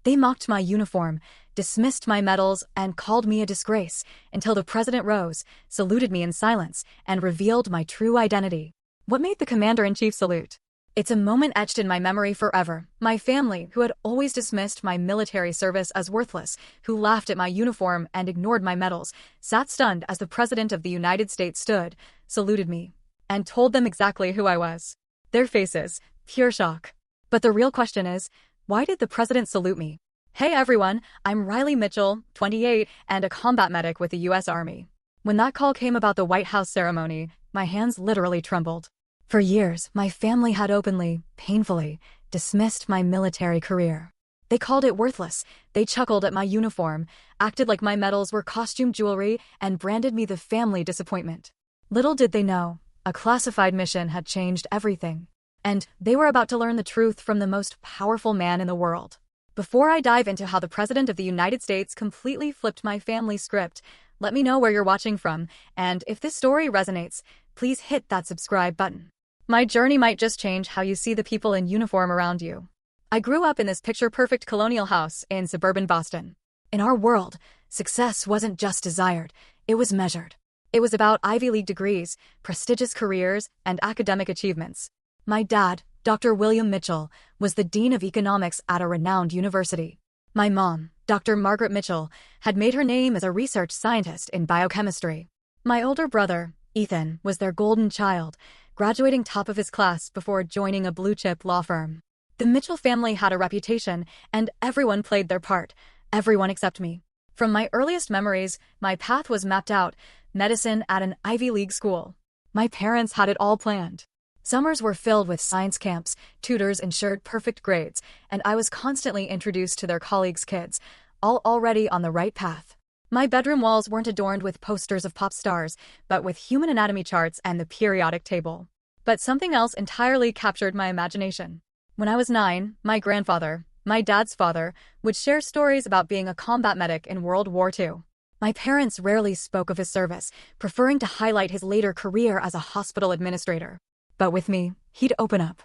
They mocked my uniform, dismissed my medals, and called me a disgrace, until the president rose, saluted me in silence, and revealed my true identity. What made the commander-in-chief salute? It's a moment etched in my memory forever. My family, who had always dismissed my military service as worthless, who laughed at my uniform and ignored my medals, sat stunned as the President of the United States stood, saluted me, and told them exactly who I was. Their faces, pure shock. But the real question is, why did the President salute me? Hey everyone, I'm Riley Mitchell, 28, and a combat medic with the U.S. Army. When that call came about the White House ceremony, my hands literally trembled. For years, my family had openly, painfully, dismissed my military career. They called it worthless, they chuckled at my uniform, acted like my medals were costume jewelry, and branded me the family disappointment. Little did they know, a classified mission had changed everything. And they were about to learn the truth from the most powerful man in the world. Before I dive into how the President of the United States completely flipped my family script, let me know where you're watching from, and if this story resonates, please hit that subscribe button. My journey might just change how you see the people in uniform around you. I grew up in this picture-perfect colonial house in suburban Boston. In our world, success wasn't just desired, it was measured. It was about Ivy League degrees, prestigious careers, and academic achievements. My dad, Dr. William Mitchell, was the Dean of Economics at a renowned university. My mom, Dr. Margaret Mitchell, had made her name as a research scientist in biochemistry. My older brother, Ethan, was their golden child, graduating top of his class before joining a blue-chip law firm. The Mitchell family had a reputation, and everyone played their part, everyone except me. From my earliest memories, my path was mapped out, medicine at an Ivy League school. My parents had it all planned. Summers were filled with science camps, tutors ensured perfect grades, and I was constantly introduced to their colleagues' kids, all already on the right path. My bedroom walls weren't adorned with posters of pop stars, but with human anatomy charts and the periodic table. But something else entirely captured my imagination. When I was 9, my grandfather, my dad's father, would share stories about being a combat medic in World War II. My parents rarely spoke of his service, preferring to highlight his later career as a hospital administrator. But with me, he'd open up.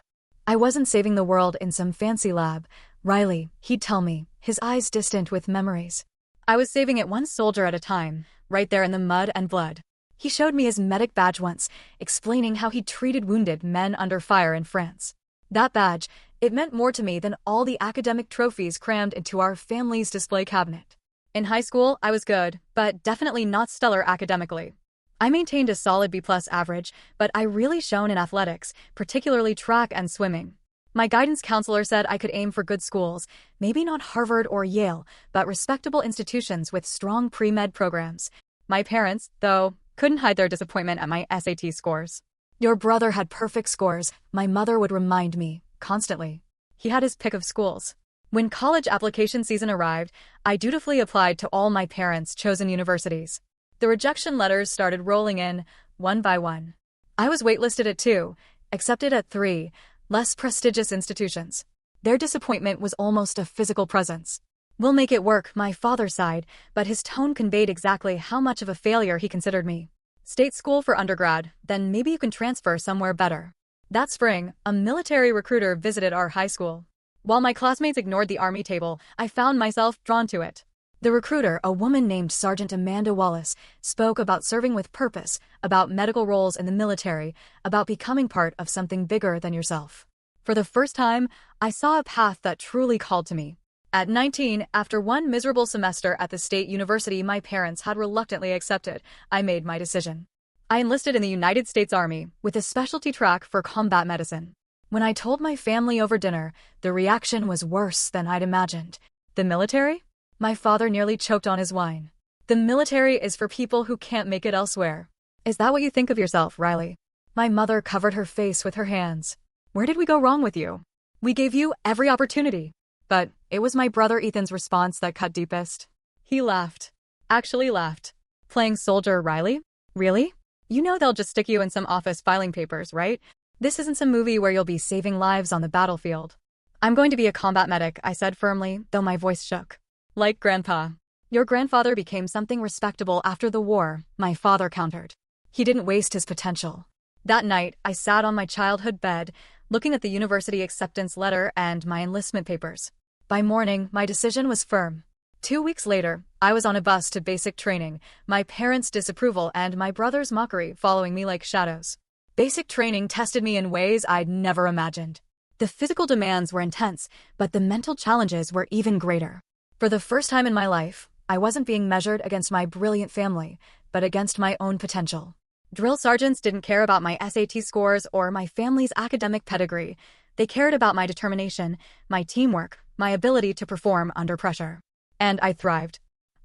I wasn't saving the world in some fancy lab. Riley, he'd tell me, his eyes distant with memories. I was saving it one soldier at a time, right there in the mud and blood. He showed me his medic badge once, explaining how he treated wounded men under fire in France. That badge, it meant more to me than all the academic trophies crammed into our family's display cabinet. In high school, I was good, but definitely not stellar academically. I maintained a solid B+ average, but I really shone in athletics, particularly track and swimming. My guidance counselor said I could aim for good schools, maybe not Harvard or Yale, but respectable institutions with strong pre-med programs. My parents, though, couldn't hide their disappointment at my SAT scores. Your brother had perfect scores, my mother would remind me, constantly. He had his pick of schools. When college application season arrived, I dutifully applied to all my parents' chosen universities. The rejection letters started rolling in, one by one. I was waitlisted at 2, accepted at 3, less prestigious institutions. Their disappointment was almost a physical presence. We'll make it work, my father sighed, but his tone conveyed exactly how much of a failure he considered me. State school for undergrad, then maybe you can transfer somewhere better. That spring, a military recruiter visited our high school. While my classmates ignored the Army table, I found myself drawn to it. The recruiter, a woman named Sergeant Amanda Wallace, spoke about serving with purpose, about medical roles in the military, about becoming part of something bigger than yourself. For the first time, I saw a path that truly called to me. At 19, after one miserable semester at the state university my parents had reluctantly accepted, I made my decision. I enlisted in the United States Army, with a specialty track for combat medicine. When I told my family over dinner, the reaction was worse than I'd imagined. The military? My father nearly choked on his wine. The military is for people who can't make it elsewhere. Is that what you think of yourself, Riley? My mother covered her face with her hands. Where did we go wrong with you? We gave you every opportunity. But it was my brother Ethan's response that cut deepest. He laughed. Actually laughed. Playing soldier, Riley? Really? You know they'll just stick you in some office filing papers, right? This isn't some movie where you'll be saving lives on the battlefield. I'm going to be a combat medic, I said firmly, though my voice shook. Like Grandpa. Your grandfather became something respectable after the war, my father countered. He didn't waste his potential. That night, I sat on my childhood bed, looking at the university acceptance letter and my enlistment papers. By morning, my decision was firm. 2 weeks later, I was on a bus to basic training, my parents' disapproval and my brother's mockery following me like shadows. Basic training tested me in ways I'd never imagined. The physical demands were intense, but the mental challenges were even greater. For the first time in my life, I wasn't being measured against my brilliant family, but against my own potential. Drill sergeants didn't care about my SAT scores or my family's academic pedigree. They cared about my determination, my teamwork, my ability to perform under pressure. And I thrived.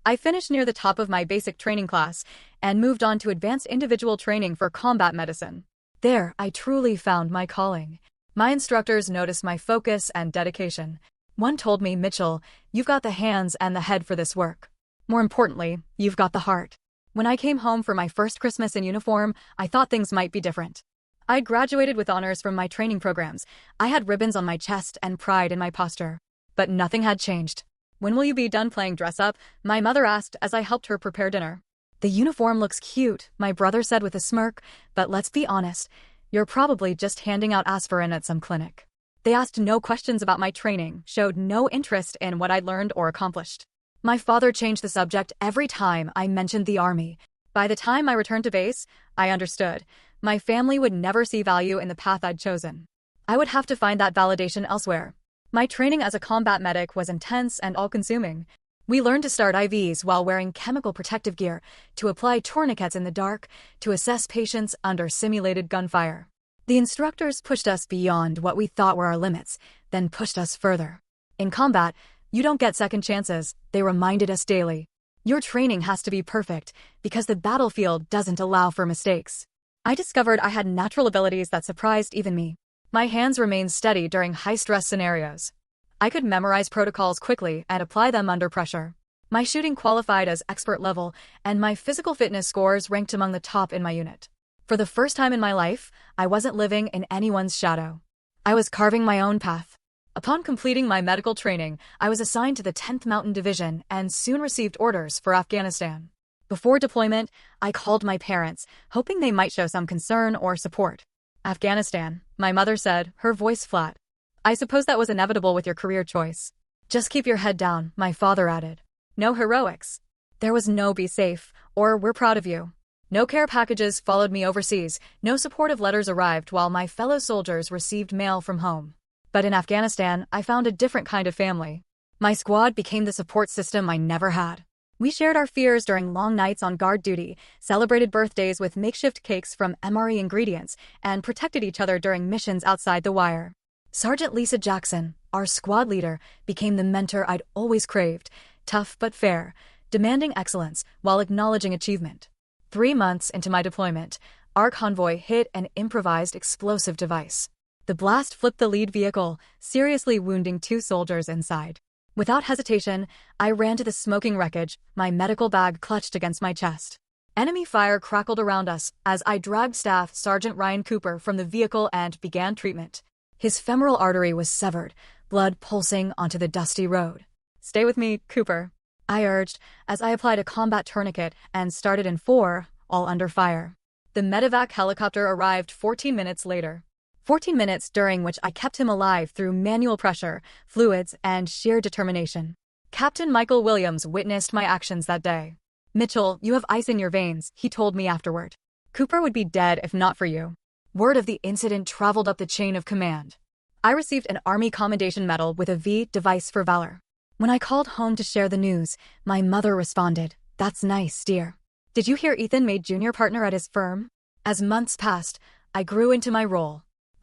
I finished near the top of my basic training class and moved on to advanced individual training for combat medicine. There, I truly found my calling. My instructors noticed my focus and dedication. One told me, "Mitchell, you've got the hands and the head for this work. More importantly, you've got the heart." When I came home for my first Christmas in uniform, I thought things might be different. I'd graduated with honors from my training programs. I had ribbons on my chest and pride in my posture. But nothing had changed. "When will you be done playing dress-up?" my mother asked as I helped her prepare dinner. "The uniform looks cute," my brother said with a smirk, "but let's be honest, you're probably just handing out aspirin at some clinic." They asked no questions about my training, showed no interest in what I'd learned or accomplished. My father changed the subject every time I mentioned the Army. By the time I returned to base, I understood. My family would never see value in the path I'd chosen. I would have to find that validation elsewhere. My training as a combat medic was intense and all-consuming. We learned to start IVs while wearing chemical protective gear, to apply tourniquets in the dark, to assess patients under simulated gunfire. The instructors pushed us beyond what we thought were our limits, then pushed us further. In combat, you don't get second chances, they reminded us daily. Your training has to be perfect, because the battlefield doesn't allow for mistakes. I discovered I had natural abilities that surprised even me. My hands remained steady during high-stress scenarios. I could memorize protocols quickly and apply them under pressure. My shooting qualified as expert level, and my physical fitness scores ranked among the top in my unit. For the first time in my life, I wasn't living in anyone's shadow. I was carving my own path. Upon completing my medical training, I was assigned to the 10th Mountain Division and soon received orders for Afghanistan. Before deployment, I called my parents, hoping they might show some concern or support. "Afghanistan," my mother said, her voice flat. "I suppose that was inevitable with your career choice." "Just keep your head down," my father added. "No heroics." There was no "be safe," or "we're proud of you." No care packages followed me overseas, no supportive letters arrived while my fellow soldiers received mail from home. But in Afghanistan, I found a different kind of family. My squad became the support system I never had. We shared our fears during long nights on guard duty, celebrated birthdays with makeshift cakes from MRE ingredients, and protected each other during missions outside the wire. Sergeant Lisa Jackson, our squad leader, became the mentor I'd always craved, tough but fair, demanding excellence while acknowledging achievement. 3 months into my deployment, our convoy hit an improvised explosive device. The blast flipped the lead vehicle, seriously wounding 2 soldiers inside. Without hesitation, I ran to the smoking wreckage, my medical bag clutched against my chest. Enemy fire crackled around us as I dragged Staff Sergeant Ryan Cooper from the vehicle and began treatment. His femoral artery was severed, blood pulsing onto the dusty road. "Stay with me, Cooper," I urged as I applied a combat tourniquet and started in 4, all under fire. The medevac helicopter arrived 14 minutes later. 14 minutes during which I kept him alive through manual pressure, fluids, and sheer determination. Captain Michael Williams witnessed my actions that day. "Mitchell, you have ice in your veins," he told me afterward. "Cooper would be dead if not for you." Word of the incident traveled up the chain of command. I received an Army Commendation Medal with a V device for valor. When I called home to share the news, my mother responded, "That's nice, dear. Did you hear Ethan made junior partner at his firm?" As months passed, I grew into my role.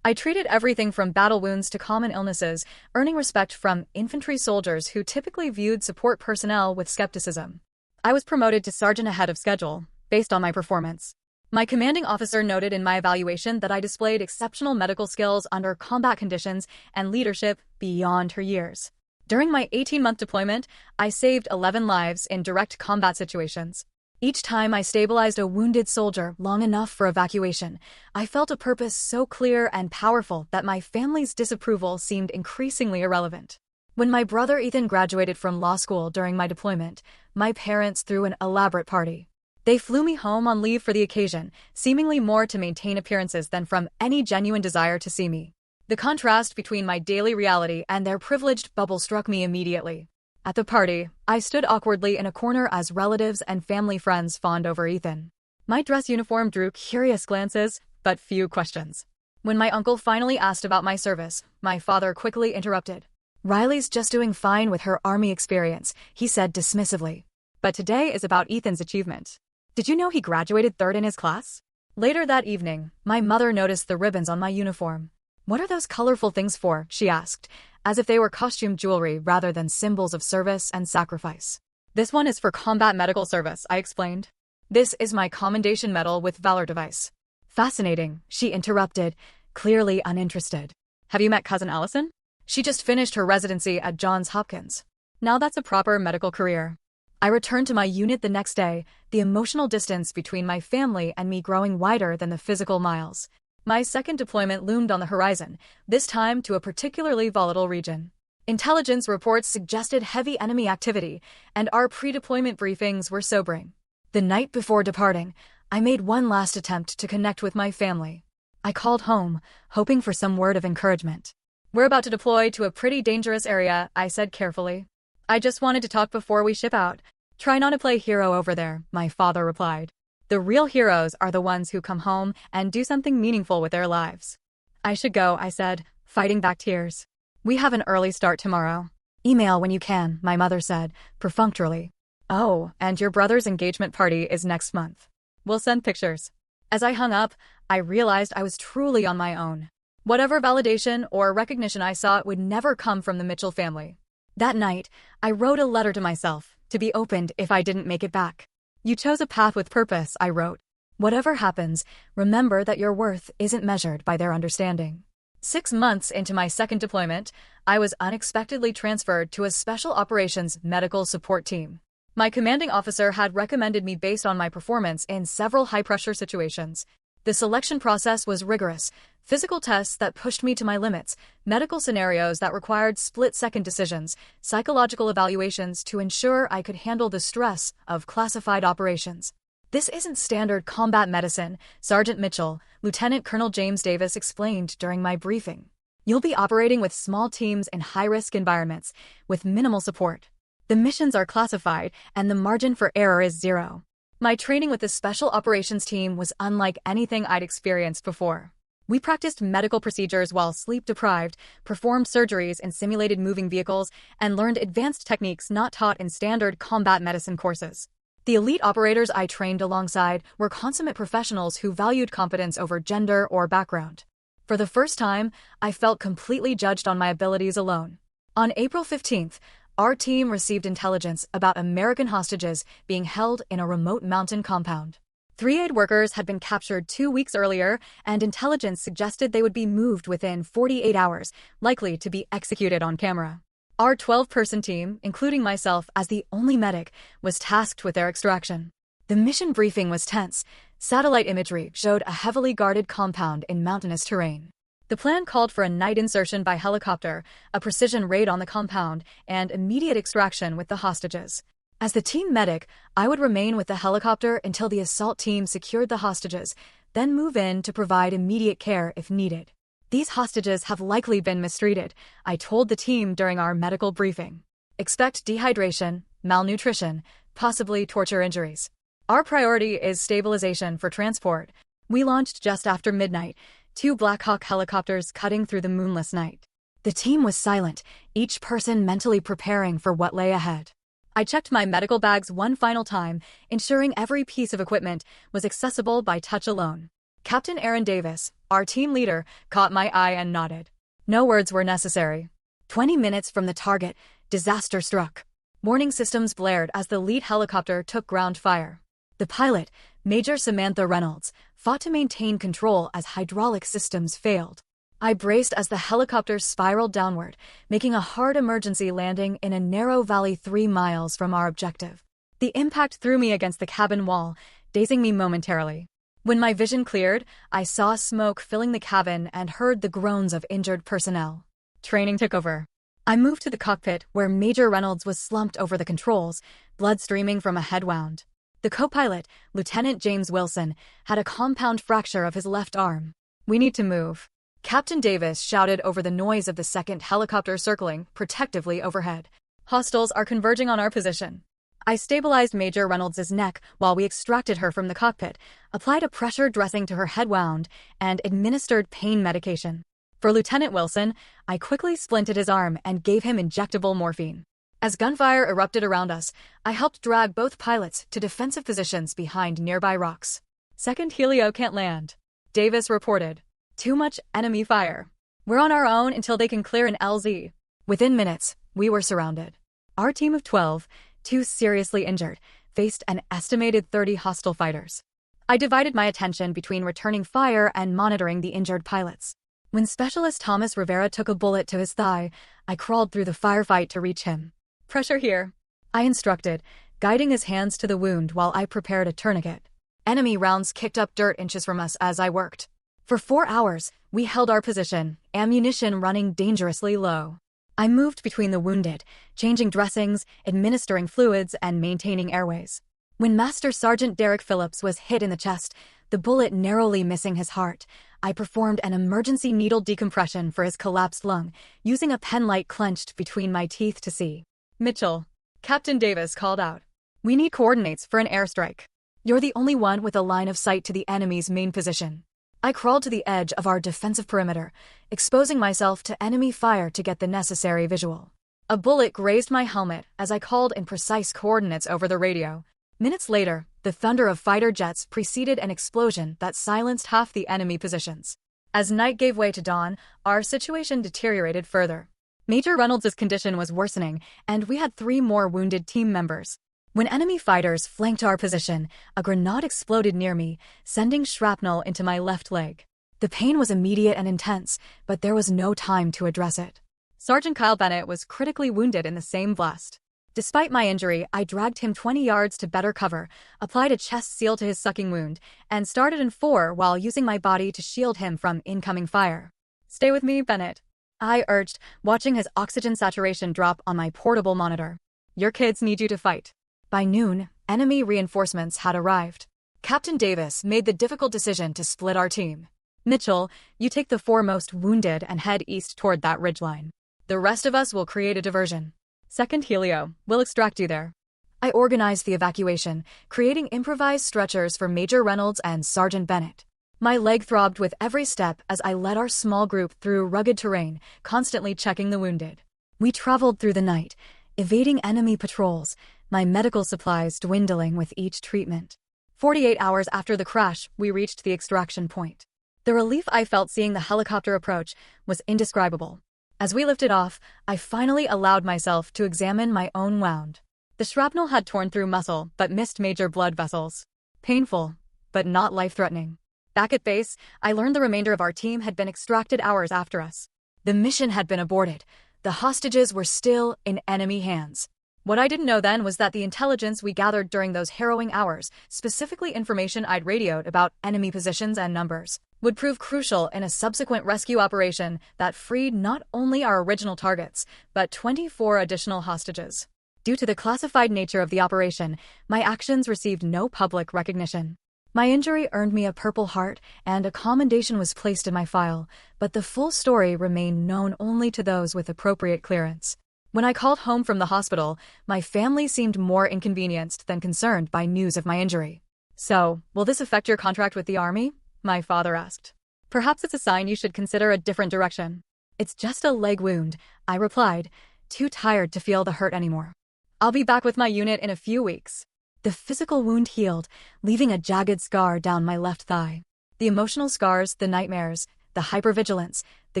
I treated everything from battle wounds to common illnesses, earning respect from infantry soldiers who typically viewed support personnel with skepticism. I was promoted to sergeant ahead of schedule, based on my performance. My commanding officer noted in my evaluation that I displayed exceptional medical skills under combat conditions and leadership beyond her years. During my 18-month deployment, I saved 11 lives in direct combat situations. Each time I stabilized a wounded soldier long enough for evacuation, I felt a purpose so clear and powerful that my family's disapproval seemed increasingly irrelevant. When my brother Ethan graduated from law school during my deployment, my parents threw an elaborate party. They flew me home on leave for the occasion, seemingly more to maintain appearances than from any genuine desire to see me. The contrast between my daily reality and their privileged bubble struck me immediately. At the party, I stood awkwardly in a corner as relatives and family friends fawned over Ethan. My dress uniform drew curious glances, but few questions. When my uncle finally asked about my service, my father quickly interrupted. "Riley's just doing fine with her army experience," he said dismissively. "But today is about Ethan's achievement. Did you know he graduated third in his class?" Later that evening, my mother noticed the ribbons on my uniform. "What are those colorful things for?" she asked, as if they were costume jewelry rather than symbols of service and sacrifice. "This one is for combat medical service," I explained. "This is my commendation medal with Valor device." "Fascinating," she interrupted, clearly uninterested. "Have you met Cousin Allison? She just finished her residency at Johns Hopkins. Now that's a proper medical career." I returned to my unit the next day, the emotional distance between my family and me growing wider than the physical miles. My second deployment loomed on the horizon, this time to a particularly volatile region. Intelligence reports suggested heavy enemy activity, and our pre-deployment briefings were sobering. The night before departing, I made one last attempt to connect with my family. I called home, hoping for some word of encouragement. "We're about to deploy to a pretty dangerous area," I said carefully. "I just wanted to talk before we ship out." "Try not to play hero over there," my father replied. "The real heroes are the ones who come home and do something meaningful with their lives." "I should go," I said, fighting back tears. "We have an early start tomorrow." "Email when you can," my mother said, perfunctorily. "Oh, and your brother's engagement party is next month. We'll send pictures." As I hung up, I realized I was truly on my own. Whatever validation or recognition I sought would never come from the Mitchell family. That night, I wrote a letter to myself, to be opened if I didn't make it back. "You chose a path with purpose," I wrote. "Whatever happens, remember that your worth isn't measured by their understanding." 6 months into my second deployment, I was unexpectedly transferred to a Special Operations Medical Support Team. My commanding officer had recommended me based on my performance in several high-pressure situations. The selection process was rigorous: physical tests that pushed me to my limits, medical scenarios that required split-second decisions, psychological evaluations to ensure I could handle the stress of classified operations. "This isn't standard combat medicine," Sergeant Mitchell, Lieutenant Colonel James Davis explained during my briefing. "You'll be operating with small teams in high-risk environments, with minimal support. The missions are classified, and the margin for error is zero." My training with the Special Operations Team was unlike anything I'd experienced before. We practiced medical procedures while sleep-deprived, performed surgeries in simulated moving vehicles, and learned advanced techniques not taught in standard combat medicine courses. The elite operators I trained alongside were consummate professionals who valued competence over gender or background. For the first time, I felt completely judged on my abilities alone. On April 15th, our team received intelligence about American hostages being held in a remote mountain compound. 3 aid workers had been captured 2 weeks earlier, and intelligence suggested they would be moved within 48 hours, likely to be executed on camera. Our 12-person team, including myself as the only medic, was tasked with their extraction. The mission briefing was tense. Satellite imagery showed a heavily guarded compound in mountainous terrain. The plan called for a night insertion by helicopter, a precision raid on the compound, and immediate extraction with the hostages. As the team medic, I would remain with the helicopter until the assault team secured the hostages, then move in to provide immediate care if needed. "These hostages have likely been mistreated," I told the team during our medical briefing. "Expect dehydration, malnutrition, possibly torture injuries. Our priority is stabilization for transport." We launched just after midnight, 2 Black Hawk helicopters cutting through the moonless night. The team was silent, each person mentally preparing for what lay ahead. I checked my medical bags one final time, ensuring every piece of equipment was accessible by touch alone. Captain Aaron Davis, our team leader, caught my eye and nodded. No words were necessary. 20 minutes from the target, disaster struck. Warning systems blared as the lead helicopter took ground fire. The pilot, Major Samantha Reynolds, fought to maintain control as hydraulic systems failed. I braced as the helicopter spiraled downward, making a hard emergency landing in a narrow valley 3 miles from our objective. The impact threw me against the cabin wall, dazing me momentarily. When my vision cleared, I saw smoke filling the cabin and heard the groans of injured personnel. Training took over. I moved to the cockpit where Major Reynolds was slumped over the controls, blood streaming from a head wound. The co-pilot, Lieutenant James Wilson, had a compound fracture of his left arm. "We need to move." Captain Davis shouted over the noise of the second helicopter circling protectively overhead. Hostiles are converging on our position. I stabilized Major Reynolds' neck while we extracted her from the cockpit, applied a pressure dressing to her head wound, and administered pain medication. For Lieutenant Wilson, I quickly splinted his arm and gave him injectable morphine. As gunfire erupted around us, I helped drag both pilots to defensive positions behind nearby rocks. Second Helio can't land, Davis reported. Too much enemy fire. We're on our own until they can clear an LZ. Within minutes, we were surrounded. Our team of 12, 2 seriously injured, faced an estimated 30 hostile fighters. I divided my attention between returning fire and monitoring the injured pilots. When Specialist Thomas Rivera took a bullet to his thigh, I crawled through the firefight to reach him. Pressure here, I instructed, guiding his hands to the wound while I prepared a tourniquet. Enemy rounds kicked up dirt inches from us as I worked. For 4 hours, we held our position, ammunition running dangerously low. I moved between the wounded, changing dressings, administering fluids, and maintaining airways. When Master Sergeant Derek Phillips was hit in the chest, the bullet narrowly missing his heart, I performed an emergency needle decompression for his collapsed lung, using a penlight clenched between my teeth to see. Mitchell, Captain Davis called out. We need coordinates for an airstrike. You're the only one with a line of sight to the enemy's main position. I crawled to the edge of our defensive perimeter, exposing myself to enemy fire to get the necessary visual. A bullet grazed my helmet as I called in precise coordinates over the radio. Minutes later, the thunder of fighter jets preceded an explosion that silenced half the enemy positions. As night gave way to dawn, our situation deteriorated further. Major Reynolds' condition was worsening, and we had 3 more wounded team members. When enemy fighters flanked our position, a grenade exploded near me, sending shrapnel into my left leg. The pain was immediate and intense, but there was no time to address it. Sergeant Kyle Bennett was critically wounded in the same blast. Despite my injury, I dragged him 20 yards to better cover, applied a chest seal to his sucking wound, and started in 4 while using my body to shield him from incoming fire. Stay with me, Bennett, I urged, watching his oxygen saturation drop on my portable monitor. Your kids need you to fight. By noon, enemy reinforcements had arrived. Captain Davis made the difficult decision to split our team. Mitchell, you take the 4 most wounded and head east toward that ridgeline. The rest of us will create a diversion. Second Helio, we'll extract you there. I organized the evacuation, creating improvised stretchers for Major Reynolds and Sergeant Bennett. My leg throbbed with every step as I led our small group through rugged terrain, constantly checking the wounded. We traveled through the night, evading enemy patrols, my medical supplies dwindling with each treatment. 48 hours after the crash, we reached the extraction point. The relief I felt seeing the helicopter approach was indescribable. As we lifted off, I finally allowed myself to examine my own wound. The shrapnel had torn through muscle but missed major blood vessels. Painful, but not life-threatening. Back at base, I learned the remainder of our team had been extracted hours after us. The mission had been aborted. The hostages were still in enemy hands. What I didn't know then was that the intelligence we gathered during those harrowing hours, specifically information I'd radioed about enemy positions and numbers, would prove crucial in a subsequent rescue operation that freed not only our original targets, but 24 additional hostages. Due to the classified nature of the operation, my actions received no public recognition. My injury earned me a Purple Heart, and a commendation was placed in my file, but the full story remained known only to those with appropriate clearance. When I called home from the hospital, my family seemed more inconvenienced than concerned by news of my injury. So, will this affect your contract with the Army? My father asked. Perhaps it's a sign you should consider a different direction. It's just a leg wound, I replied, too tired to feel the hurt anymore. I'll be back with my unit in a few weeks. The physical wound healed, leaving a jagged scar down my left thigh. The emotional scars, the nightmares, the hypervigilance, the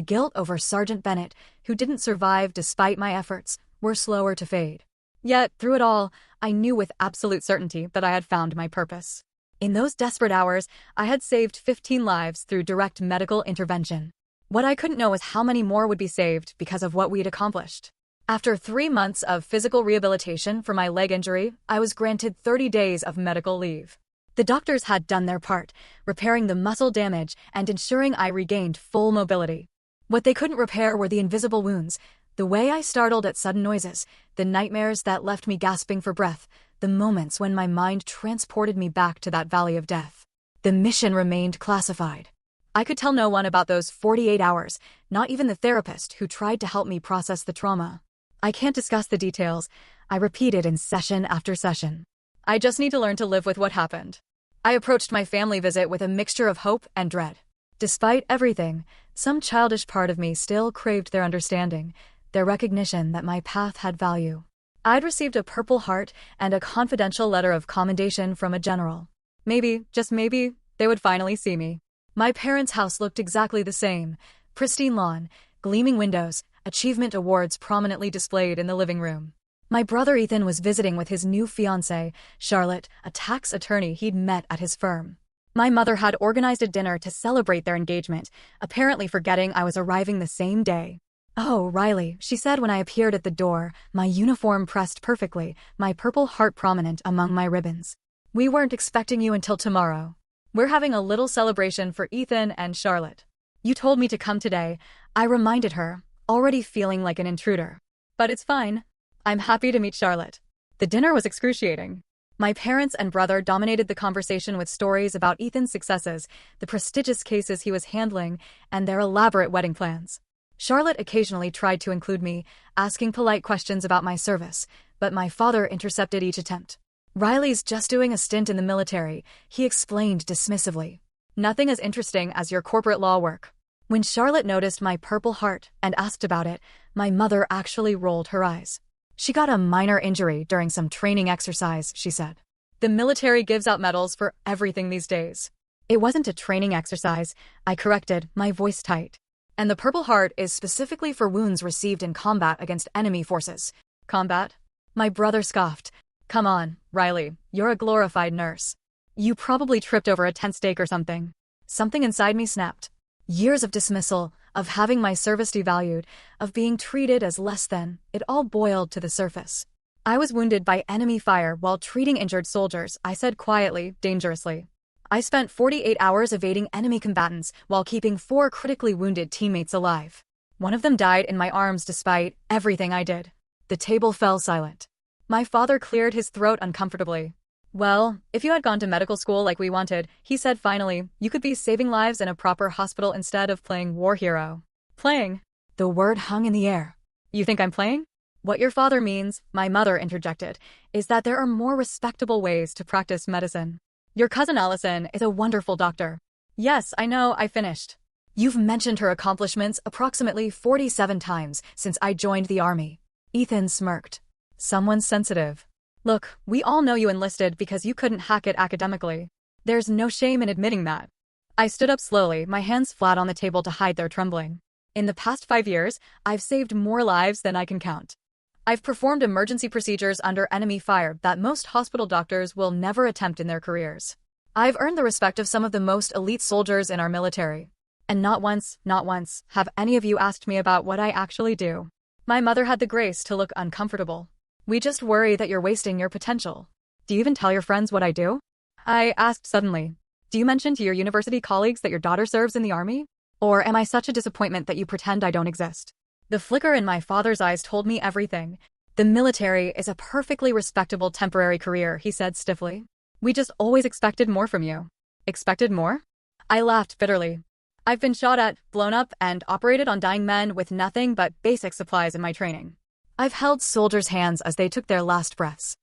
guilt over Sergeant Bennett, who didn't survive despite my efforts, were slower to fade. Yet, through it all, I knew with absolute certainty that I had found my purpose. In those desperate hours, I had saved 15 lives through direct medical intervention. What I couldn't know was how many more would be saved because of what we'd accomplished. After 3 months of physical rehabilitation for my leg injury, I was granted 30 days of medical leave. The doctors had done their part, repairing the muscle damage and ensuring I regained full mobility. What they couldn't repair were the invisible wounds, the way I startled at sudden noises, the nightmares that left me gasping for breath, the moments when my mind transported me back to that valley of death. The mission remained classified. I could tell no one about those 48 hours, not even the therapist who tried to help me process the trauma. I can't discuss the details, I repeated in session after session. I just need to learn to live with what happened. I approached my family visit with a mixture of hope and dread. Despite everything, some childish part of me still craved their understanding, their recognition that my path had value. I'd received a Purple Heart and a confidential letter of commendation from a general. Maybe, just maybe, they would finally see me. My parents' house looked exactly the same. Pristine lawn, gleaming windows, achievement awards prominently displayed in the living room. My brother Ethan was visiting with his new fiancée, Charlotte, a tax attorney he'd met at his firm. My mother had organized a dinner to celebrate their engagement, apparently forgetting I was arriving the same day. "Oh, Riley," she said when I appeared at the door, my uniform pressed perfectly, my Purple Heart prominent among my ribbons. "We weren't expecting you until tomorrow. We're having a little celebration for Ethan and Charlotte. You told me to come today," I reminded her, already feeling like an intruder. "But it's fine. I'm happy to meet Charlotte." The dinner was excruciating. My parents and brother dominated the conversation with stories about Ethan's successes, the prestigious cases he was handling, and their elaborate wedding plans. Charlotte occasionally tried to include me, asking polite questions about my service, but my father intercepted each attempt. "Riley's just doing a stint in the military," he explained dismissively. "Nothing as interesting as your corporate law work." When Charlotte noticed my Purple Heart and asked about it, my mother actually rolled her eyes. "She got a minor injury during some training exercise," she said. "The military gives out medals for everything these days." "It wasn't a training exercise," I corrected, my voice tight. "And the Purple Heart is specifically for wounds received in combat against enemy forces." "Combat?" My brother scoffed. "Come on, Riley, you're a glorified nurse. You probably tripped over a tent stake or something." Something inside me snapped. Years of dismissal, of having my service devalued, of being treated as less than, it all boiled to the surface. "I was wounded by enemy fire while treating injured soldiers," I said quietly, dangerously. "I spent 48 hours evading enemy combatants while keeping 4 critically wounded teammates alive. One of them died in my arms despite everything I did." The table fell silent. My father cleared his throat uncomfortably. "Well, if you had gone to medical school like we wanted," he said finally, "you could be saving lives in a proper hospital instead of playing war hero." "Playing?" The word hung in the air. "You think I'm playing?" "What your father means," my mother interjected, "is that there are more respectable ways to practice medicine. Your cousin Allison is a wonderful doctor." "Yes, I know," I finished. "You've mentioned her accomplishments approximately 47 times since I joined the army." Ethan smirked. "Someone sensitive. Look, we all know you enlisted because you couldn't hack it academically. There's no shame in admitting that." I stood up slowly, my hands flat on the table to hide their trembling. "In the past 5 years, I've saved more lives than I can count. I've performed emergency procedures under enemy fire that most hospital doctors will never attempt in their careers. I've earned the respect of some of the most elite soldiers in our military. And not once, have any of you asked me about what I actually do." My mother had the grace to look uncomfortable. "We just worry that you're wasting your potential." "Do you even tell your friends what I do?" I asked suddenly. "Do you mention to your university colleagues that your daughter serves in the army? Or am I such a disappointment that you pretend I don't exist?" The flicker in my father's eyes told me everything. "The military is a perfectly respectable temporary career," he said stiffly. "We just always expected more from you." "Expected more?" I laughed bitterly. "I've been shot at, blown up, and operated on dying men with nothing but basic supplies in my training. I've held soldiers' hands as they took their last breaths.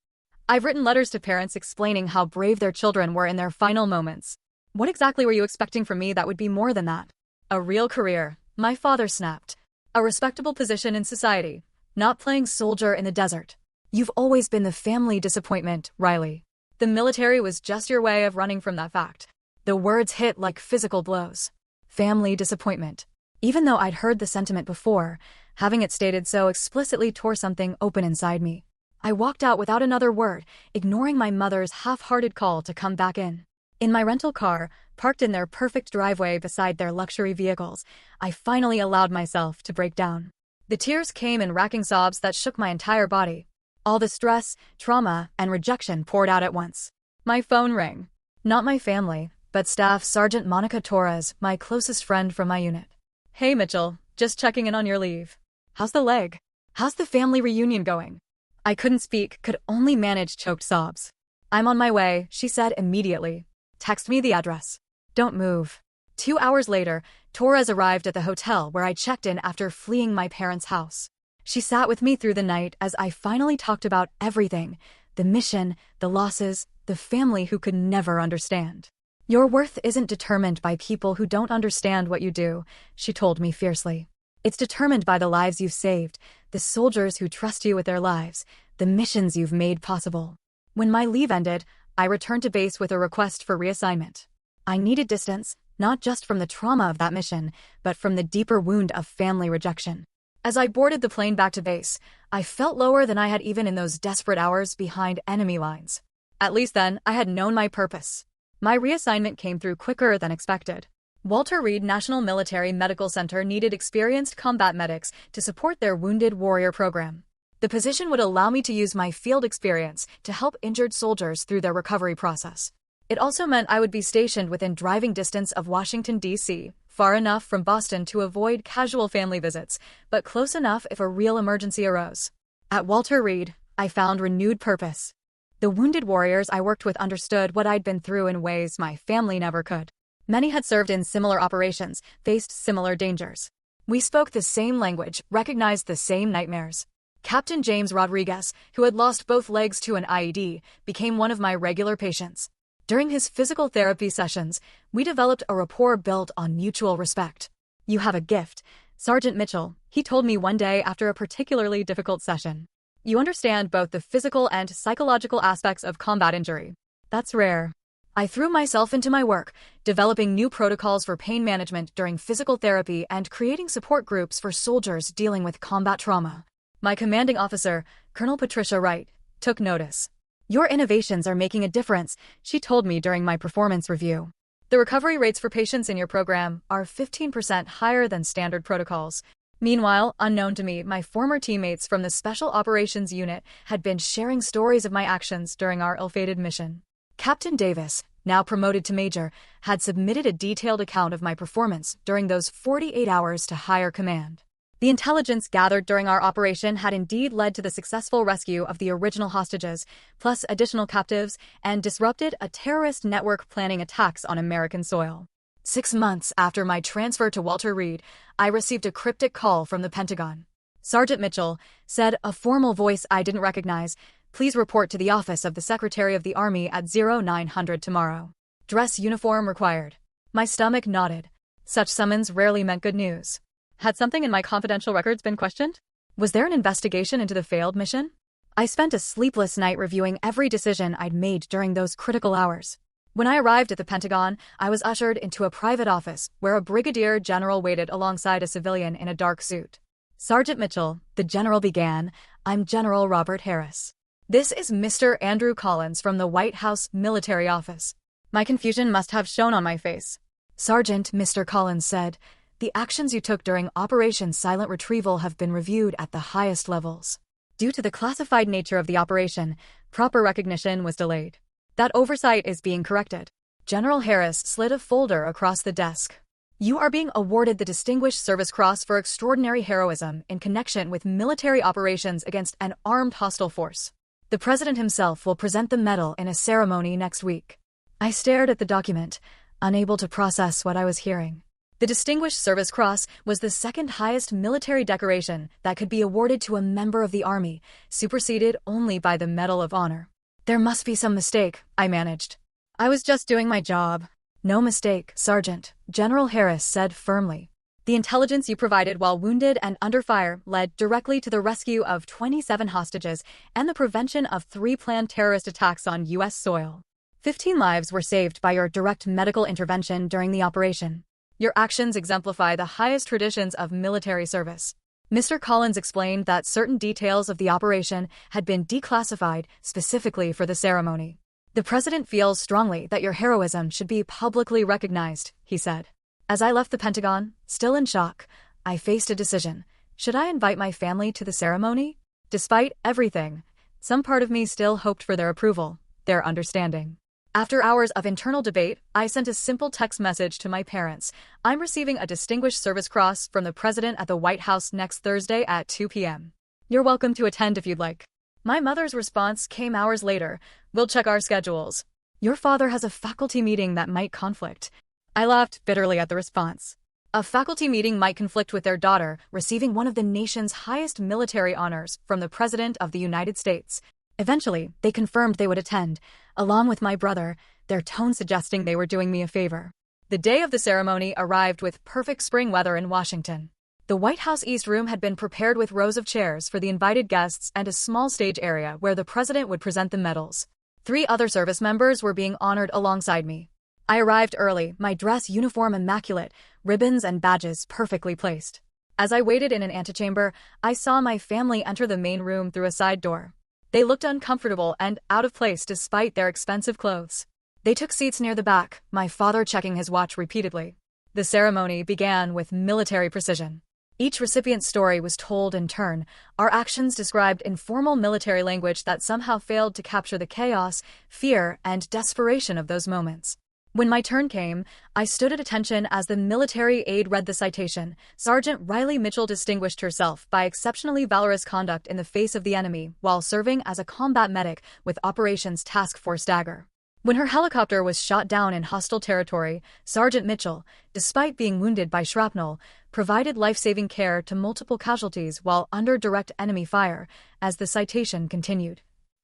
I've written letters to parents explaining how brave their children were in their final moments. What exactly were you expecting from me that would be more than that?" "A real career," my father snapped. "A respectable position in society, not playing soldier in the desert. You've always been the family disappointment, Riley. The military was just your way of running from that fact." The words hit like physical blows. Family disappointment. Even though I'd heard the sentiment before, having it stated so explicitly tore something open inside me. I walked out without another word, ignoring my mother's half-hearted call to come back in. In my rental car, parked in their perfect driveway beside their luxury vehicles, I finally allowed myself to break down. The tears came in racking sobs that shook my entire body. All the stress, trauma, and rejection poured out at once. My phone rang. Not my family, but Staff Sergeant Monica Torres, my closest friend from my unit. "Hey Mitchell, just checking in on your leave. How's the leg? How's the family reunion going?" I couldn't speak, could only manage choked sobs. "I'm on my way," she said immediately. "Text me the address." "Don't move." 2 hours later, Torres arrived at the hotel where I checked in after fleeing my parents' house. She sat with me through the night as I finally talked about everything: the mission, the losses, the family who could never understand. "Your worth isn't determined by people who don't understand what you do," she told me fiercely. "It's determined by the lives you've saved, the soldiers who trust you with their lives, the missions you've made possible." When my leave ended, I returned to base with a request for reassignment. I needed distance, not just from the trauma of that mission, but from the deeper wound of family rejection. As I boarded the plane back to base, I felt lower than I had even in those desperate hours behind enemy lines. At least then, I had known my purpose. My reassignment came through quicker than expected. Walter Reed National Military Medical Center needed experienced combat medics to support their Wounded Warrior program. The position would allow me to use my field experience to help injured soldiers through their recovery process. It also meant I would be stationed within driving distance of Washington, D.C., far enough from Boston to avoid casual family visits, but close enough if a real emergency arose. At Walter Reed, I found renewed purpose. The wounded warriors I worked with understood what I'd been through in ways my family never could. Many had served in similar operations, faced similar dangers. We spoke the same language, recognized the same nightmares. Captain James Rodriguez, who had lost both legs to an IED, became one of my regular patients. During his physical therapy sessions, we developed a rapport built on mutual respect. "You have a gift, Sergeant Mitchell," he told me one day after a particularly difficult session. "You understand both the physical and psychological aspects of combat injury. That's rare." I threw myself into my work, developing new protocols for pain management during physical therapy and creating support groups for soldiers dealing with combat trauma. My commanding officer, Colonel Patricia Wright, took notice. "Your innovations are making a difference," she told me during my performance review. "The recovery rates for patients in your program are 15% higher than standard protocols." Meanwhile, unknown to me, my former teammates from the Special Operations Unit had been sharing stories of my actions during our ill-fated mission. Captain Davis, now promoted to major, had submitted a detailed account of my performance during those 48 hours to higher command. The intelligence gathered during our operation had indeed led to the successful rescue of the original hostages, plus additional captives, and disrupted a terrorist network planning attacks on American soil. 6 months after my transfer to Walter Reed, I received a cryptic call from the Pentagon. "Sergeant Mitchell," said a formal voice I didn't recognize, "please report to the office of the Secretary of the Army at 0900 tomorrow. Dress uniform required." My stomach nodded. Such summons rarely meant good news. Had something in my confidential records been questioned? Was there an investigation into the failed mission? I spent a sleepless night reviewing every decision I'd made during those critical hours. When I arrived at the Pentagon, I was ushered into a private office where a brigadier general waited alongside a civilian in a dark suit. "Sergeant Mitchell," the general began, "I'm General Robert Harris. This is Mr. Andrew Collins from the White House Military Office." My confusion must have shown on my face. "Sergeant," Mr. Collins said, "the actions you took during Operation Silent Retrieval have been reviewed at the highest levels. Due to the classified nature of the operation, proper recognition was delayed. That oversight is being corrected." General Harris slid a folder across the desk. "You are being awarded the Distinguished Service Cross for extraordinary heroism in connection with military operations against an armed hostile force. The President himself will present the medal in a ceremony next week." I stared at the document, unable to process what I was hearing. The Distinguished Service Cross was the second highest military decoration that could be awarded to a member of the Army, superseded only by the Medal of Honor. "There must be some mistake," I managed. "I was just doing my job." "No mistake, Sergeant," General Harris said firmly. "The intelligence you provided while wounded and under fire led directly to the rescue of 27 hostages and the prevention of 3 planned terrorist attacks on U.S. soil. 15 lives were saved by your direct medical intervention during the operation. Your actions exemplify the highest traditions of military service." Mr. Collins explained that certain details of the operation had been declassified specifically for the ceremony. "The President feels strongly that your heroism should be publicly recognized," he said. As I left the Pentagon, still in shock, I faced a decision. Should I invite my family to the ceremony? Despite everything, some part of me still hoped for their approval, their understanding. After hours of internal debate, I sent a simple text message to my parents. "I'm receiving a Distinguished Service Cross from the President at the White House next Thursday at 2 p.m. You're welcome to attend if you'd like." My mother's response came hours later. "We'll check our schedules. Your father has a faculty meeting that might conflict." I laughed bitterly at the response. A faculty meeting might conflict with their daughter receiving one of the nation's highest military honors from the President of the United States. Eventually, they confirmed they would attend, along with my brother, their tone suggesting they were doing me a favor. The day of the ceremony arrived with perfect spring weather in Washington. The White House East Room had been prepared with rows of chairs for the invited guests and a small stage area where the president would present the medals. 3 other service members were being honored alongside me. I arrived early, my dress uniform immaculate, ribbons and badges perfectly placed. As I waited in an antechamber, I saw my family enter the main room through a side door. They looked uncomfortable and out of place despite their expensive clothes. They took seats near the back, my father checking his watch repeatedly. The ceremony began with military precision. Each recipient's story was told in turn, our actions described in formal military language that somehow failed to capture the chaos, fear, and desperation of those moments. When my turn came, I stood at attention as the military aide read the citation. Sergeant Riley Mitchell distinguished herself by exceptionally valorous conduct in the face of the enemy while serving as a combat medic with Operations Task Force Dagger. When her helicopter was shot down in hostile territory, Sergeant Mitchell, despite being wounded by shrapnel, provided life-saving care to multiple casualties while under direct enemy fire, as the citation continued.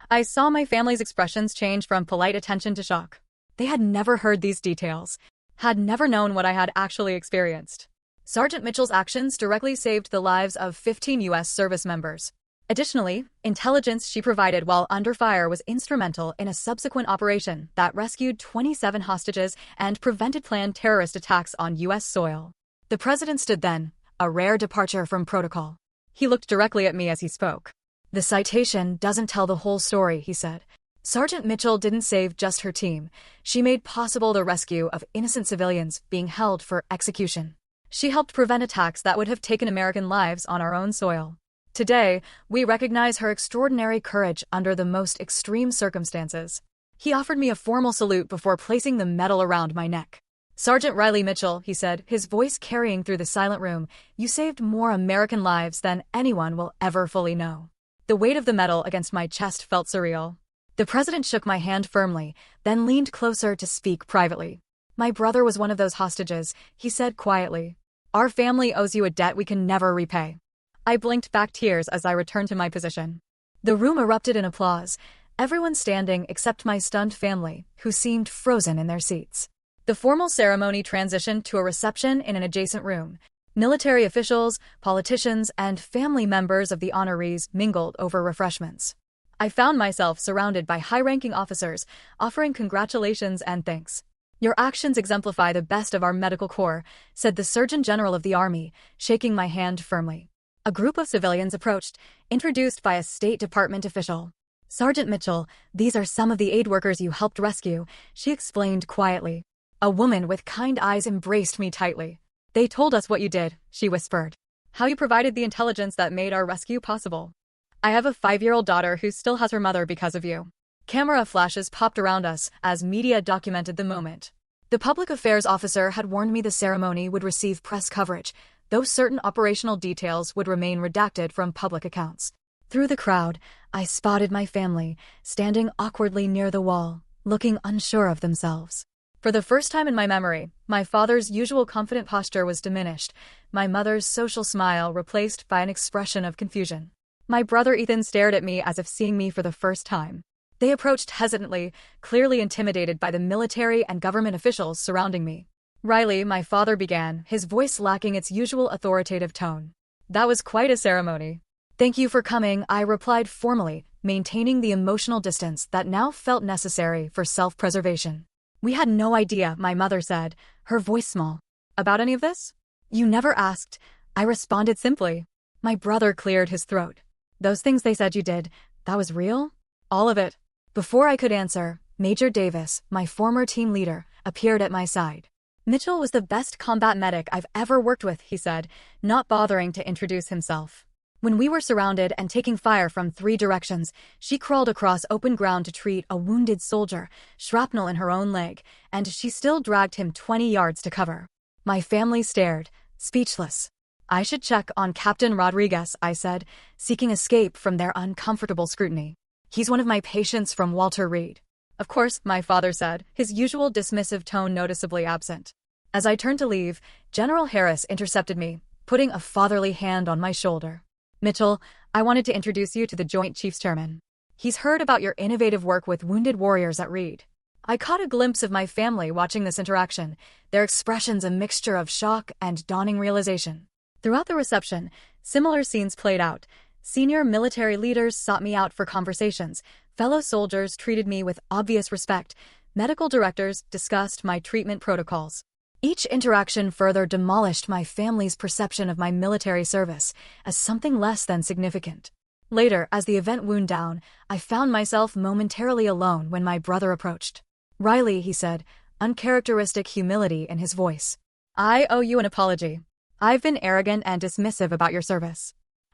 I saw my family's expressions change from polite attention to shock. They had never heard these details, had never known what I had actually experienced. Sergeant Mitchell's actions directly saved the lives of 15 U.S. service members. Additionally, intelligence she provided while under fire was instrumental in a subsequent operation that rescued 27 hostages and prevented planned terrorist attacks on U.S. soil. The president stood then, a rare departure from protocol. He looked directly at me as he spoke. "The citation doesn't tell the whole story," he said. "Sergeant Mitchell didn't save just her team. She made possible the rescue of innocent civilians being held for execution. She helped prevent attacks that would have taken American lives on our own soil. Today, we recognize her extraordinary courage under the most extreme circumstances." He offered me a formal salute before placing the medal around my neck. "Sergeant Riley Mitchell," he said, his voice carrying through the silent room, "you saved more American lives than anyone will ever fully know." The weight of the medal against my chest felt surreal. The president shook my hand firmly, then leaned closer to speak privately. "My brother was one of those hostages," he said quietly. "Our family owes you a debt we can never repay." I blinked back tears as I returned to my position. The room erupted in applause, everyone standing except my stunned family, who seemed frozen in their seats. The formal ceremony transitioned to a reception in an adjacent room. Military officials, politicians, and family members of the honorees mingled over refreshments. I found myself surrounded by high-ranking officers, offering congratulations and thanks. "Your actions exemplify the best of our medical corps," said the Surgeon General of the Army, shaking my hand firmly. A group of civilians approached, introduced by a State Department official. "Sergeant Mitchell, these are some of the aid workers you helped rescue," she explained quietly. A woman with kind eyes embraced me tightly. "They told us what you did," she whispered. "How you provided the intelligence that made our rescue possible. I have a 5-year-old daughter who still has her mother because of you." Camera flashes popped around us as media documented the moment. The public affairs officer had warned me the ceremony would receive press coverage, though certain operational details would remain redacted from public accounts. Through the crowd, I spotted my family, standing awkwardly near the wall, looking unsure of themselves. For the first time in my memory, my father's usual confident posture was diminished, my mother's social smile replaced by an expression of confusion. My brother Ethan stared at me as if seeing me for the first time. They approached hesitantly, clearly intimidated by the military and government officials surrounding me. "Riley," my father began, his voice lacking its usual authoritative tone. "That was quite a ceremony." "Thank you for coming," I replied formally, maintaining the emotional distance that now felt necessary for self-preservation. "We had no idea," my mother said, her voice small. "About any of this?" "You never asked," I responded simply. My brother cleared his throat. "Those things they said you did, that was real?" "All of it." Before I could answer, Major Davis, my former team leader, appeared at my side. "Mitchell was the best combat medic I've ever worked with," he said, not bothering to introduce himself. "When we were surrounded and taking fire from 3 directions, she crawled across open ground to treat a wounded soldier, shrapnel in her own leg, and she still dragged him 20 yards to cover." My family stared, speechless. "I should check on Captain Rodriguez," I said, seeking escape from their uncomfortable scrutiny. "He's one of my patients from Walter Reed." "Of course," my father said, his usual dismissive tone noticeably absent. As I turned to leave, General Harris intercepted me, putting a fatherly hand on my shoulder. Mitchell, I wanted to introduce you to the Joint Chiefs Chairman. He's heard about your innovative work with wounded warriors at Reed. I caught a glimpse of my family watching this interaction, their expressions a mixture of shock and dawning realization. Throughout the reception, similar scenes played out. Senior military leaders sought me out for conversations, fellow soldiers treated me with obvious respect, medical directors discussed my treatment protocols. Each interaction further demolished my family's perception of my military service as something less than significant. Later, as the event wound down, I found myself momentarily alone when my brother approached. "Riley," he said, uncharacteristic humility in his voice. "I owe you an apology. I've been arrogant and dismissive about your service.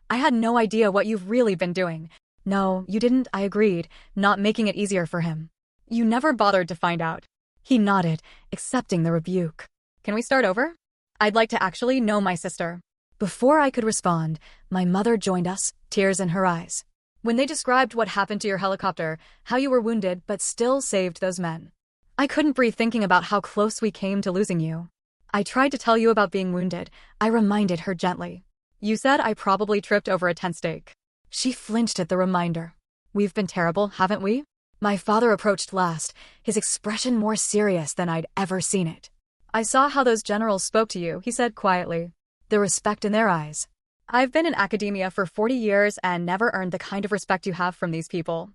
I had no idea what you've really been doing." "No, you didn't," I agreed, not making it easier for him. "You never bothered to find out." He nodded, accepting the rebuke. "Can we start over? I'd like to actually know my sister." Before I could respond, my mother joined us, tears in her eyes. "When they described what happened to your helicopter, how you were wounded but still saved those men, I couldn't breathe thinking about how close we came to losing you. I tried to tell you about being wounded," I reminded her gently. "You said I probably tripped over a tent stake." She flinched at the reminder. "We've been terrible, haven't we?" My father approached last, his expression more serious than I'd ever seen it. "I saw how those generals spoke to you," he said quietly. The respect in their eyes. "I've been in academia for 40 years and never earned the kind of respect you have from these people."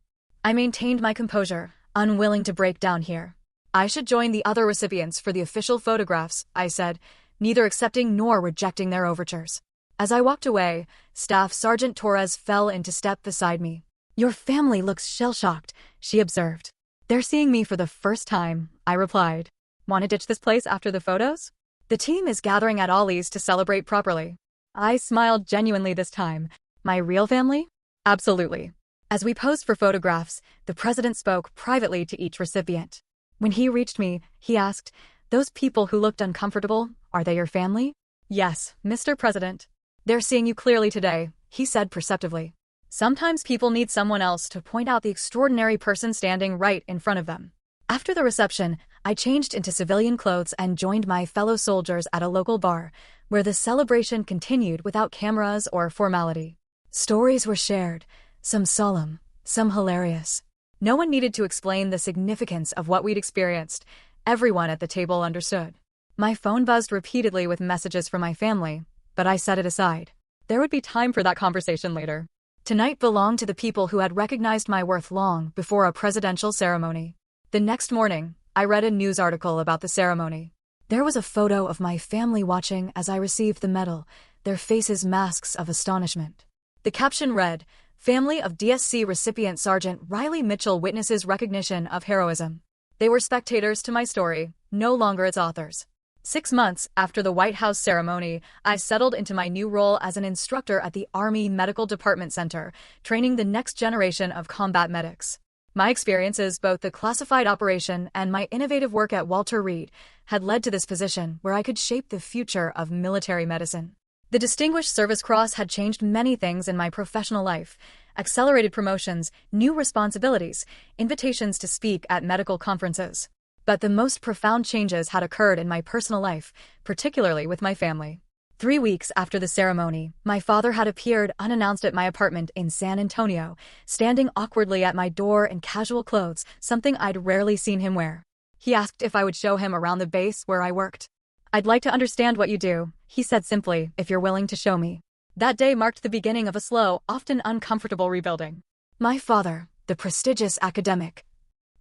I maintained my composure, unwilling to break down here. "I should join the other recipients for the official photographs," I said, neither accepting nor rejecting their overtures. As I walked away, Staff Sergeant Torres fell into step beside me. "Your family looks shell-shocked," she observed. "They're seeing me for the first time," I replied. "Want to ditch this place after the photos? The team is gathering at Ollie's to celebrate properly." I smiled genuinely this time. "My real family?" "Absolutely." As we posed for photographs, the president spoke privately to each recipient. When he reached me, he asked, "Those people who looked uncomfortable, are they your family?" "Yes, Mr. President." "They're seeing you clearly today," he said perceptively. "Sometimes people need someone else to point out the extraordinary person standing right in front of them." After the reception, I changed into civilian clothes and joined my fellow soldiers at a local bar, where the celebration continued without cameras or formality. Stories were shared, some solemn, some hilarious. No one needed to explain the significance of what we'd experienced. Everyone at the table understood. My phone buzzed repeatedly with messages from my family, but I set it aside. There would be time for that conversation later. Tonight belonged to the people who had recognized my worth long before a presidential ceremony. The next morning, I read a news article about the ceremony. There was a photo of my family watching as I received the medal, their faces masks of astonishment. The caption read, "Family of DSC recipient Sergeant Riley Mitchell witnesses recognition of heroism." They were spectators to my story, no longer its authors. 6 months after the White House ceremony, I settled into my new role as an instructor at the Army Medical Department Center, training the next generation of combat medics. My experiences, both the classified operation and my innovative work at Walter Reed, had led to this position where I could shape the future of military medicine. The Distinguished Service Cross had changed many things in my professional life: accelerated promotions, new responsibilities, invitations to speak at medical conferences. But the most profound changes had occurred in my personal life, particularly with my family. 3 weeks after the ceremony, my father had appeared unannounced at my apartment in San Antonio, standing awkwardly at my door in casual clothes, something I'd rarely seen him wear. He asked if I would show him around the base where I worked. "I'd like to understand what you do," he said simply, "if you're willing to show me." That day marked the beginning of a slow, often uncomfortable rebuilding. My father, the prestigious academic,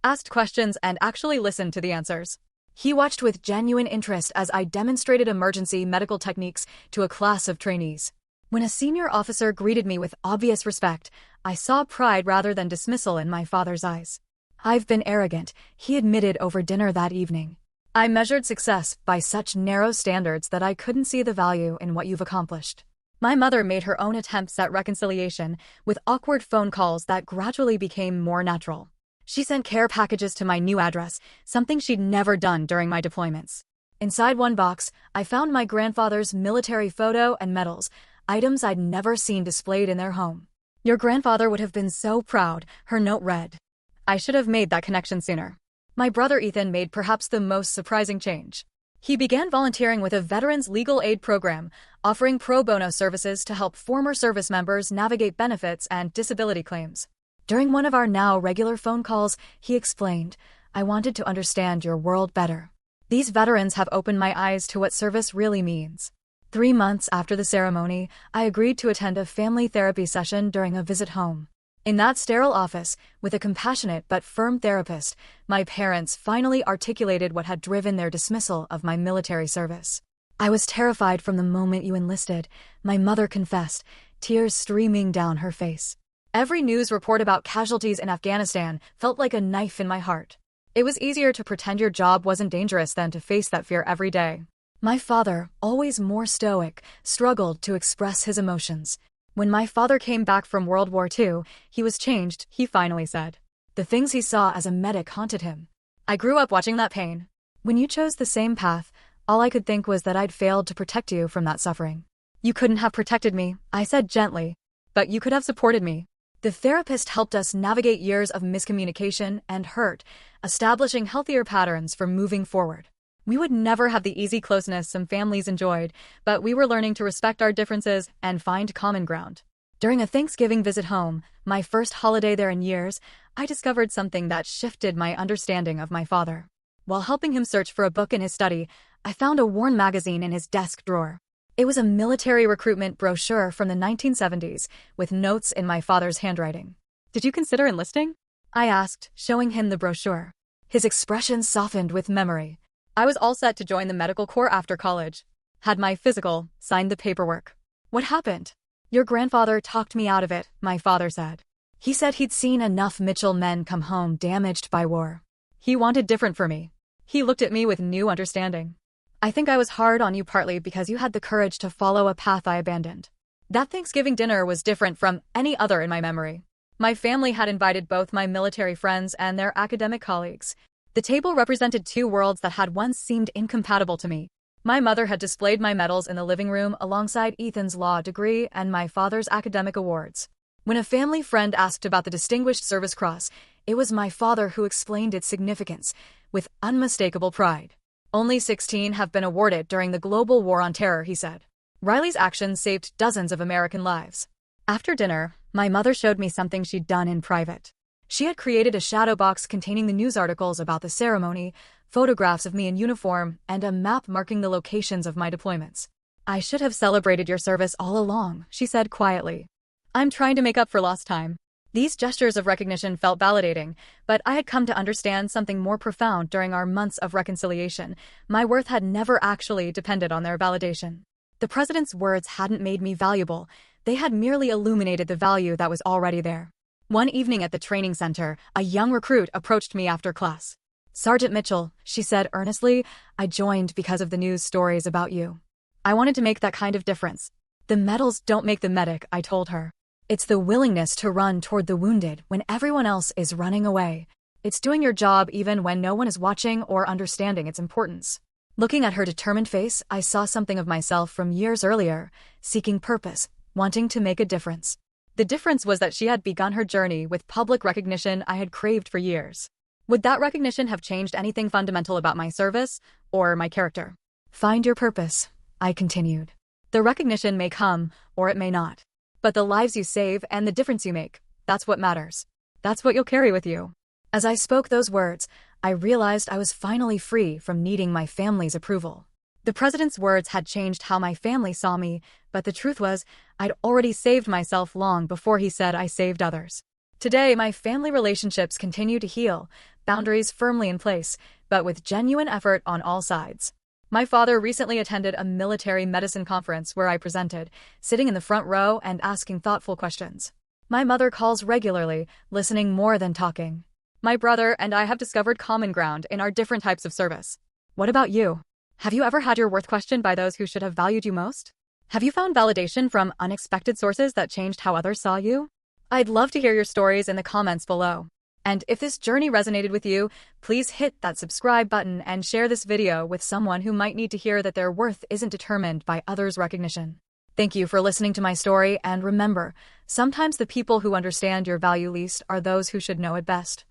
asked questions and actually listened to the answers. He watched with genuine interest as I demonstrated emergency medical techniques to a class of trainees. When a senior officer greeted me with obvious respect, I saw pride rather than dismissal in my father's eyes. "I've been arrogant," he admitted over dinner that evening. "I measured success by such narrow standards that I couldn't see the value in what you've accomplished." My mother made her own attempts at reconciliation, with awkward phone calls that gradually became more natural. She sent care packages to my new address, something she'd never done during my deployments. Inside one box, I found my grandfather's military photo and medals, items I'd never seen displayed in their home. "Your grandfather would have been so proud," her note read. I should have made that connection sooner. My brother Ethan made perhaps the most surprising change. He began volunteering with a veterans legal aid program, offering pro bono services to help former service members navigate benefits and disability claims. During one of our now regular phone calls, he explained, "I wanted to understand your world better. These veterans have opened my eyes to what service really means." 3 months after the ceremony, I agreed to attend a family therapy session during a visit home. In that sterile office, with a compassionate but firm therapist, my parents finally articulated what had driven their dismissal of my military service. "I was terrified from the moment you enlisted," my mother confessed, tears streaming down her face. "Every news report about casualties in Afghanistan felt like a knife in my heart. It was easier to pretend your job wasn't dangerous than to face that fear every day." My father, always more stoic, struggled to express his emotions. When my father came back from World War II, he was changed, he finally said. The things he saw as a medic haunted him. "I grew up watching that pain. When you chose the same path, all I could think was that I'd failed to protect you from that suffering." "You couldn't have protected me," I said gently, "but you could have supported me." The therapist helped us navigate years of miscommunication and hurt, establishing healthier patterns for moving forward. We would never have the easy closeness some families enjoyed, but we were learning to respect our differences and find common ground. During a Thanksgiving visit home, my first holiday there in years, I discovered something that shifted my understanding of my father. While helping him search for a book in his study, I found a worn magazine in his desk drawer. It was a military recruitment brochure from the 1970s, with notes in my father's handwriting. "Did you consider enlisting?" I asked, showing him the brochure. His expression softened with memory. "I was all set to join the medical corps after college. Had my physical, signed the paperwork." "What happened?" "Your grandfather talked me out of it," my father said. "He said he'd seen enough Mitchell men come home damaged by war. He wanted different for me." He looked at me with new understanding. "I think I was hard on you partly because you had the courage to follow a path I abandoned." That Thanksgiving dinner was different from any other in my memory. My family had invited both my military friends and their academic colleagues. The table represented two worlds that had once seemed incompatible to me. My mother had displayed my medals in the living room alongside Ethan's law degree and my father's academic awards. When a family friend asked about the Distinguished Service Cross, it was my father who explained its significance, with unmistakable pride. "Only 16 have been awarded during the global war on terror," he said. "Riley's actions saved dozens of American lives." After dinner, my mother showed me something she'd done in private. She had created a shadow box containing the news articles about the ceremony, photographs of me in uniform, and a map marking the locations of my deployments. "I should have celebrated your service all along," she said quietly. "I'm trying to make up for lost time." These gestures of recognition felt validating, but I had come to understand something more profound during our months of reconciliation. My worth had never actually depended on their validation. The president's words hadn't made me valuable, they had merely illuminated the value that was already there. One evening at the training center, a young recruit approached me after class. "Sergeant Mitchell," she said earnestly, "I joined because of the news stories about you. I wanted to make that kind of difference." "The medals don't make the medic," I told her. "It's the willingness to run toward the wounded when everyone else is running away. It's doing your job even when no one is watching or understanding its importance." Looking at her determined face, I saw something of myself from years earlier, seeking purpose, wanting to make a difference. The difference was that she had begun her journey with public recognition I had craved for years. Would that recognition have changed anything fundamental about my service or my character? "Find your purpose," I continued. "The recognition may come, or it may not. But the lives you save and the difference you make, that's what matters. That's what you'll carry with you." As I spoke those words, I realized I was finally free from needing my family's approval. The president's words had changed how my family saw me, but the truth was, I'd already saved myself long before he said I saved others. Today, my family relationships continue to heal, boundaries firmly in place, but with genuine effort on all sides. My father recently attended a military medicine conference where I presented, sitting in the front row and asking thoughtful questions. My mother calls regularly, listening more than talking. My brother and I have discovered common ground in our different types of service. What about you? Have you ever had your worth questioned by those who should have valued you most? Have you found validation from unexpected sources that changed how others saw you? I'd love to hear your stories in the comments below. And if this journey resonated with you, please hit that subscribe button and share this video with someone who might need to hear that their worth isn't determined by others' recognition. Thank you for listening to my story, and remember, sometimes the people who understand your value least are those who should know it best.